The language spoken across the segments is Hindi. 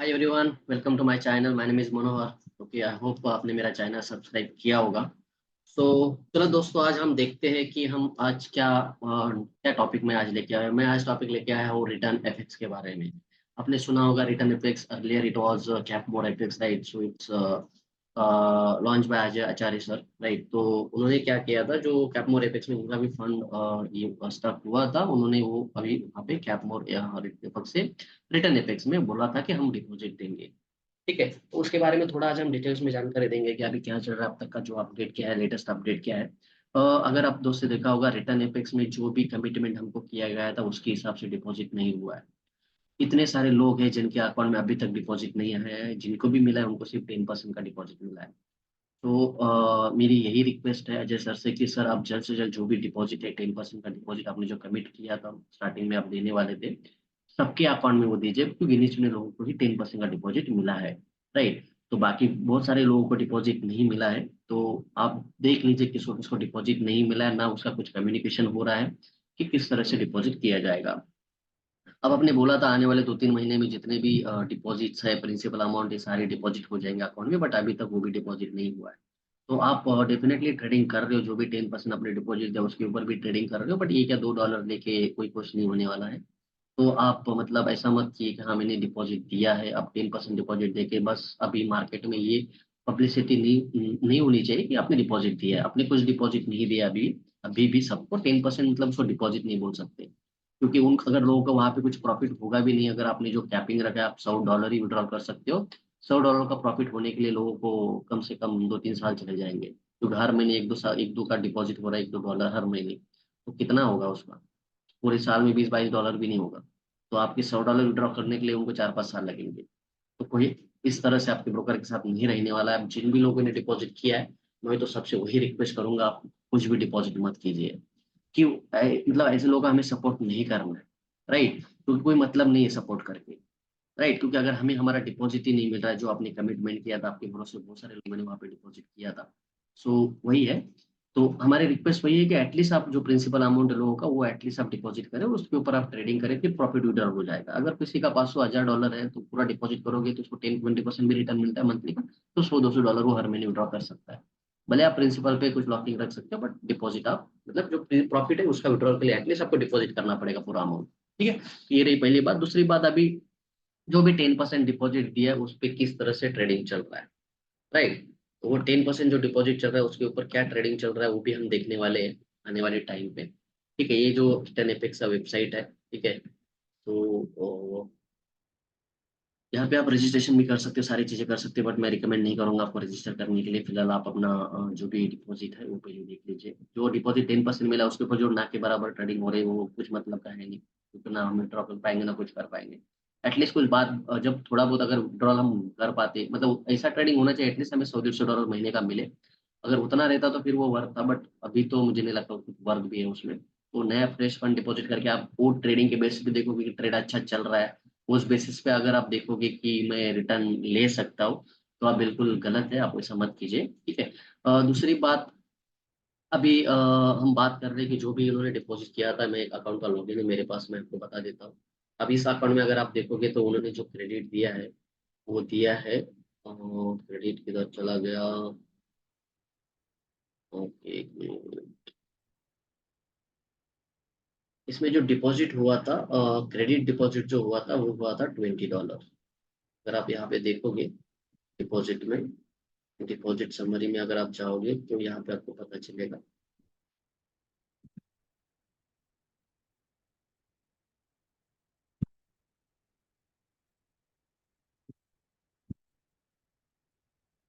Hi everyone, welcome to my channel. My name is Manohar. Okay, I hope आपने मेरा चैनल सब्सक्राइब किया होगा। सो चलो दोस्तों, आज हम देखते हैं कि हम आज क्या टॉपिक में आज लेके आए। मैं आज टॉपिक लेके आया हूँ रिटर्न एफएक्स के बारे में। आपने सुना होगा return FX. Earlier it was cap mode FX, right? So it's launch by Ajay Acharya sir, right? तो उन्होंने क्या किया था, जो कैप मोड एफएक्स में उनका भी फंड ये स्टक हुआ था, उन्होंने वो अभी वहाँ पे कैप मोड एफएक्स से रिटर्न एफएक्स में बोला था कि हम डिपॉजिट देंगे। ठीक है, तो उसके बारे में थोड़ा आज हम डिटेल्स में जानकारी देंगे कि अभी क्या चल रहा है, अब तक का जो अपडेट क्या है, लेटेस्ट अपडेट क्या है। अगर आप दोस्त से देखा होगा, रिटर्न एपेक्स में जो भी कमिटमेंट हमको किया गया था उसके हिसाब से डिपॉजिट नहीं हुआ है। इतने सारे लोग हैं जिनके अकाउंट में अभी तक डिपॉजिट नहीं आया है, जिनको भी मिला है उनको सिर्फ 10% का डिपॉजिट मिला है। तो मेरी यही रिक्वेस्ट है अजय सर से कि सर आप जल्द से जल्द जो भी डिपॉजिट है, 10% का डिपॉजिट आपने जो कमिट किया था स्टार्टिंग में आप देने वाले थे, सबके अकाउंट में वो दीजिए, क्योंकि गिने चुने लोगों को ही 10% का डिपॉजिट मिला है, राइट? तो बाकी बहुत सारे लोगों को डिपॉजिट नहीं मिला है। तो आप देख लीजिए किसको किसको डिपॉजिट नहीं मिला है, ना उसका कुछ कम्युनिकेशन हो रहा है कि किस तरह से डिपॉजिट किया जाएगा। अब आपने बोला था आने वाले 2-3 महीने में जितने भी डिपॉजिट्स है, प्रिंसिपल अमाउंट, ये सारे डिपॉजिट हो जाएंगे अकाउंट में, बट अभी तक वो भी डिपॉजिट नहीं हुआ है। तो आप डेफिनेटली ट्रेडिंग कर रहे हो, जो भी 10% अपने डिपॉजिट है उसके ऊपर भी ट्रेडिंग कर रहे हो, बट ये क्या $2 लेके कोई कुछ नहीं होने वाला है। तो आप मतलब ऐसा मत किए कि हाँ मैंने डिपॉजिट दिया है, अब 10% डिपॉजिट देके बस अभी मार्केट में ये पब्लिसिटी नहीं नहीं होनी चाहिए कि आपने डिपॉजिट दिया है। आपने कुछ डिपॉजिट नहीं दिया अभी। अभी भी सबको 10% मतलब उसको डिपॉजिट नहीं बोल सकते, क्योंकि उन अगर लोगों को वहां पे कुछ प्रॉफिट होगा भी नहीं। अगर आपने जो कैपिंग रखा है, आप $100 ही विड्रॉ कर सकते हो। $100 का प्रॉफिट होने के लिए लोगों को कम से कम 2-3 साल चले जाएंगे, क्योंकि हर महीने 1-2 साल 1-2 का डिपॉजिट हो रहा है, $1-2 हर महीने। तो कितना होगा उसका? पूरे साल में $20-22 भी नहीं होगा। तो आपके $100 विड्रॉ करने के लिए उनको 4-5 साल लगेंगे। तो कोई इस तरह से आपके ब्रोकर के साथ नहीं रहने वाला है। अब जिन भी लोगों ने डिपॉजिट किया है, मैं तो सबसे वही रिक्वेस्ट करूंगा, आप कुछ भी डिपॉजिट मत कीजिए। क्यों? मतलब ऐसे लोगों का हमें सपोर्ट नहीं करना है, राइट? क्योंकि कोई मतलब नहीं है सपोर्ट करके, राइट? क्योंकि अगर हमें हमारा डिपॉजिट ही नहीं मिल रहा है, जो आपने कमिटमेंट किया था, आपके भरोसे बहुत सारे लोगों ने वहाँ पे डिपॉजिट किया था। सो वही है। तो हमारी रिक्वेस्ट वही है कि एटलीस्ट आप जो प्रिंसिपल अमाउंट है लोगों का, वो एटलीस्ट आप डिपॉजिट करें, उसके ऊपर आप ट्रेडिंग करें, फिर प्रॉफिट विड्रॉ हो जाएगा। अगर किसी का $500-1000 है तो पूरा डिपॉजिट करोगे तो उसको 10-20% भी रिटर्न मिलता है मंथली का। तो $100-200 वो हर महीने विड्रॉ कर सकता है। भले आप प्रिंसिपल पे कुछ लॉकिंग रख सकते हो, बट डिपॉजिट आप मतलब जो प्रॉफिट है उसका विड्रॉ के लिए एटलीस्ट आपको डिपॉजिट करना पड़ेगा पूरा अमाउंट। ठीक है, तो ये रही पहली बात। दूसरी बात, अभी जो भी 10% डिपॉजिट दिया है उस पर किस तरह से ट्रेडिंग चल रहा है, राइट? तो वो 10% जो डिपॉजिट चल रहा है उसके ऊपर क्या ट्रेडिंग चल रहा है वो भी हम देखने वाले हैं आने वाले टाइम पे। ठीक है, ये जो टेनेपेक्स का वेबसाइट है, ठीक है, तो यहाँ पे आप रजिस्ट्रेशन भी कर सकते हो, सारी चीजें कर सकते हो, बट मैं रिकमेंड नहीं करूंगा आपको रजिस्टर करने के लिए। फिलहाल आप अपना जो भी डिपॉजिट है वो पहले देख लीजिए। जो डिपॉजिट 10% मिला उसके ऊपर जो ना के बराबर ट्रेडिंग हो रही है वो कुछ मतलब का है नहीं, क्योंकि ना हम विड्रॉ कर पाएंगे ना कुछ कर पाएंगे। एटलीस्ट कुछ बात जब थोड़ा बहुत अगर विड्रॉल हम कर पाते, मतलब ऐसा ट्रेडिंग होना चाहिए एटलीस्ट हमें $100-150 महीने का मिले। अगर उतना रहता तो फिर वो वर्थ था, बट अभी तो मुझे नहीं लगता कुछ वर्थ भी है उसमें। तो नया फ्रेश फंड डिपॉजिट करके आप वो ट्रेडिंग के बेसिस पे देखोगे कि ट्रेड अच्छा चल रहा है, उस बेसिस पे अगर आप देखोगे कि मैं रिटर्न ले सकता हूँ, तो आप बिल्कुल गलत है, आप ऐसा मत कीजिए। ठीक है। दूसरी बात, अभी हम बात कर रहे हैं कि जो भी उन्होंने डिपॉजिट किया था, मैं एक अकाउंट का लॉगिन है मेरे पास, मैं आपको बता देता हूँ। अभी इस अकाउंट में अगर आप देखोगे तो उन्होंने जो क्रेडिट दिया है वो दिया है, क्रेडिट किधर चला गया? ओके, एक मिनट। इसमें जो डिपॉजिट हुआ था, क्रेडिट डिपॉजिट जो हुआ था वो हुआ था $20। अगर आप यहाँ पे देखोगे डिपॉजिट में, डिपॉजिट समरी में अगर आप जाओगे तो यहाँ पे आपको पता चलेगा।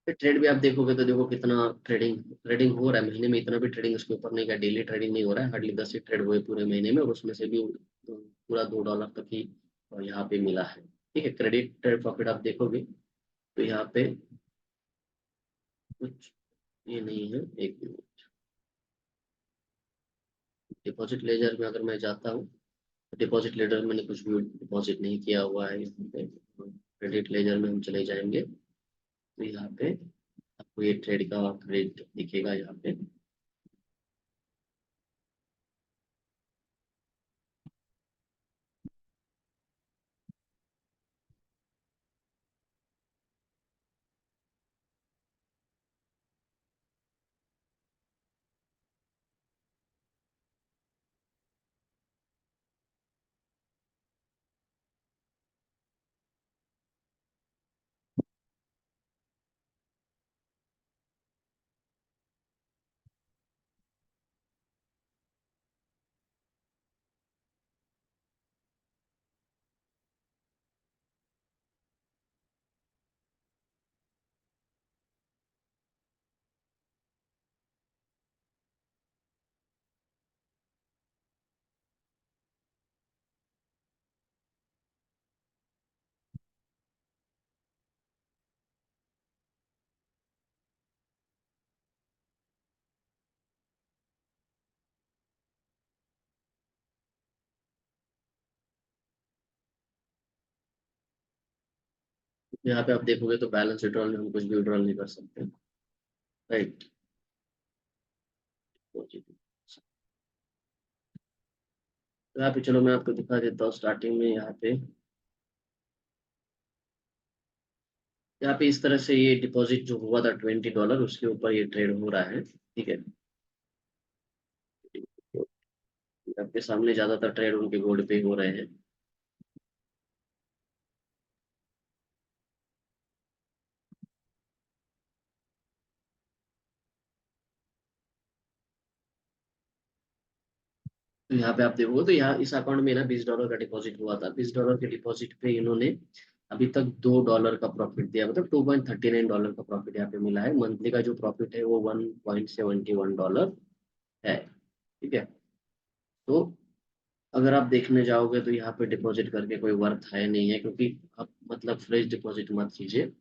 ट्रेड भी आप देखोगे तो देखो कितना ट्रेडिंग ट्रेडिंग हो रहा है महीने में। इतना भी ट्रेडिंग उसके ऊपर नहीं, का डेली ट्रेडिंग नहीं हो रहा है, हार्डली 10 ही ट्रेड हुए पूरे महीने में, और उसमें से भी पूरा $2 तक ही यहाँ पे मिला है। ठीक है, क्रेडिट प्रॉफिट आप देखोगे तो यहाँ पे कुछ ये नहीं है। एक मिनट, डिपॉजिट लेजर में अगर मैं जाता हूँ, डिपॉजिट लेजर में मैंने कुछ भी डिपॉजिट नहीं किया हुआ है यहाँ पे। क्रेडिट लेजर में हम चले जाएंगे तो यहाँ पे आपको ये ट्रेड का क्रेडिट दिखेगा यहाँ पे। यहाँ पे आप देखोगे तो बैलेंस विड्रॉल में हम कुछ भी विड्रॉल नहीं कर सकते, राइट। तो यहाँ पे चलो मैं आपको दिखा देता हूँ स्टार्टिंग में। यहाँ पे इस तरह से ये डिपॉजिट जो हुआ था $20, उसके ऊपर ये ट्रेड हो रहा है, ठीक है। तो आपके सामने ज्यादातर ट्रेड उनके गोल्ड पे हो रहे हैं। तो यहाँ पे आप देखोगे तो यहाँ इस अकाउंट में ना $20 का डिपॉजिट हुआ था। $20 के डिपॉजिट पे इन्होंने अभी तक $2 का प्रॉफिट दिया, मतलब $2.39 का प्रॉफिट यहाँ पे मिला है। मंथली का जो प्रॉफिट है वो $1.71 है, ठीक है। तो अगर आप देखने जाओगे तो यहाँ पे डिपॉजिट करके कोई वर्थ है नहीं है, क्योंकि आप मतलब फ्रेश डिपॉजिट मत कीजिए।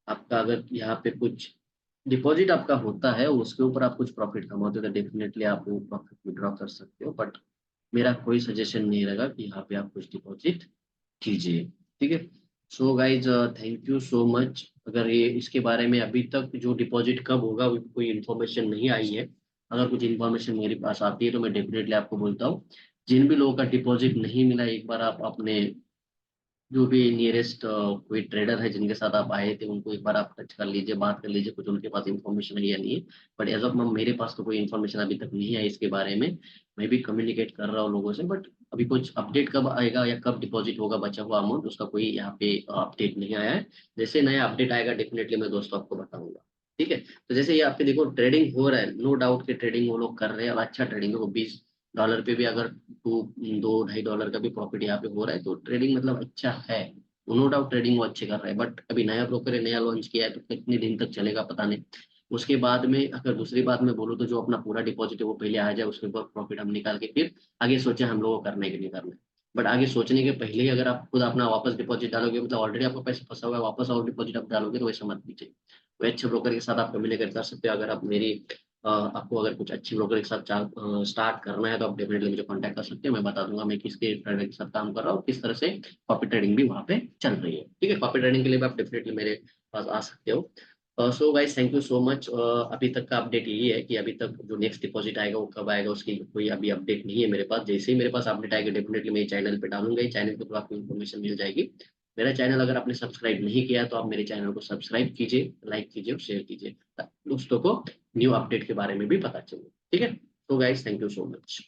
आपका अगर यहाँ पे कुछ डिपॉजिट आपका होता है उसके ऊपर आप कुछ प्रॉफिट कमाते हो तो डेफिनेटली आप वो प्रॉफिट विड्रॉ कर सकते हो, बट मेरा कोई सजेशन नहीं रहेगा कि यहाँ पे आप कुछ डिपॉजिट कीजिए, ठीक है। So guys, thank you so much. अगर ये इसके बारे में अभी तक जो डिपॉजिट कब होगा कोई इन्फॉर्मेशन नहीं आई है, अगर कुछ इन्फॉर्मेशन मेरे पास आती है तो मैं डेफिनेटली आपको बोलता हूँ। जिन भी लोगों का डिपॉजिट नहीं मिला, एक बार आप अपने जो भी नियरेस्ट कोई ट्रेडर है जिनके साथ आप आए थे उनको एक बार आप टच कर लीजिए, बात कर लीजिए, कुछ उनके पास इन्फॉर्मेशन है या नहीं है। बट एज ऑफ नाउ मेरे पास तो कोई इन्फॉर्मेशन अभी तक नहीं है इसके बारे में। मैं भी कम्युनिकेट कर रहा हूँ लोगों से, बट अभी कुछ अपडेट कब आएगा या कब डिपॉजिट होगा बचा हुआ अमाउंट, उसका कोई यहाँ पे अपडेट नहीं आया है। जैसे नया अपडेट आएगा डेफिनेटली मैं दोस्तों आपको बताऊंगा, ठीक है। तो जैसे ये आपके देखो ट्रेडिंग हो रहा है, नो डाउट कि ट्रेडिंग वो लोग कर रहे हैं और अच्छा ट्रेडिंग है। वो $20 पे भी अगर $2-2.5 का भी प्रॉफिट यहाँ पे हो रहा है तो ट्रेडिंग मतलब अच्छा है। नो डाउट ट्रेडिंग वो अच्छे कर रहे हैं, बट अभी नया ब्रोकर है, नया लॉन्च किया है तो कितने दिन तक चलेगा पता नहीं। उसके बाद में अगर दूसरी बात मैं बोलूँ तो जो अपना पूरा डिपॉजिट है वो पहले आ जाए, उसके ऊपर प्रॉफिट हम निकाल के फिर आगे सोचे हम लोगों को करने के नहीं करना है। बट आगे सोचने के पहले ही अगर आप खुद अपना वापस डिपॉजिट डालोगे, मतलब ऑलरेडी आपका पैसा फंसा हुआ है, वापस और डिपॉजिट आप डालोगे तो वैसा मत कीजिए। वो अच्छे ब्रोकर के साथ आप कम्युनिकेट कर सकते हो। अगर आप मेरी आपको अगर कुछ अच्छी ब्रोकर के साथ स्टार्ट करना है तो आप डेफिनेटली मुझे कांटेक्ट कर सकते हो। मैं बता दूंगा मैं किसके ट्रेडर के साथ काम कर रहा हूँ, किस तरह से कॉपी ट्रेडिंग भी वहाँ पे चल रही है, ठीक है। कॉपी ट्रेडिंग के लिए भी आप डेफिनेटली मेरे पास आ सकते हो। So guys thank you so much. अभी तक का अपडेट यही है कि अभी तक जो नेक्स्ट डिपॉजिट आएगा वो कब आएगा उसकी कोई अभी अपडेट नहीं है मेरे पास। जैसे ही मेरे पास अपडेट आएगा डेफिनेटली मैं चैनल पे डालूंगा, ही चैनल के थ्रू आपको इन्फॉर्मेशन मिल जाएगी। मेरा चैनल अगर आपने सब्सक्राइब नहीं किया तो आप मेरे चैनल को सब्सक्राइब कीजिए, लाइक कीजिए और शेयर कीजिए, दोस्तों को न्यू अपडेट के बारे में भी पता चले, ठीक है। तो guys thank you so much.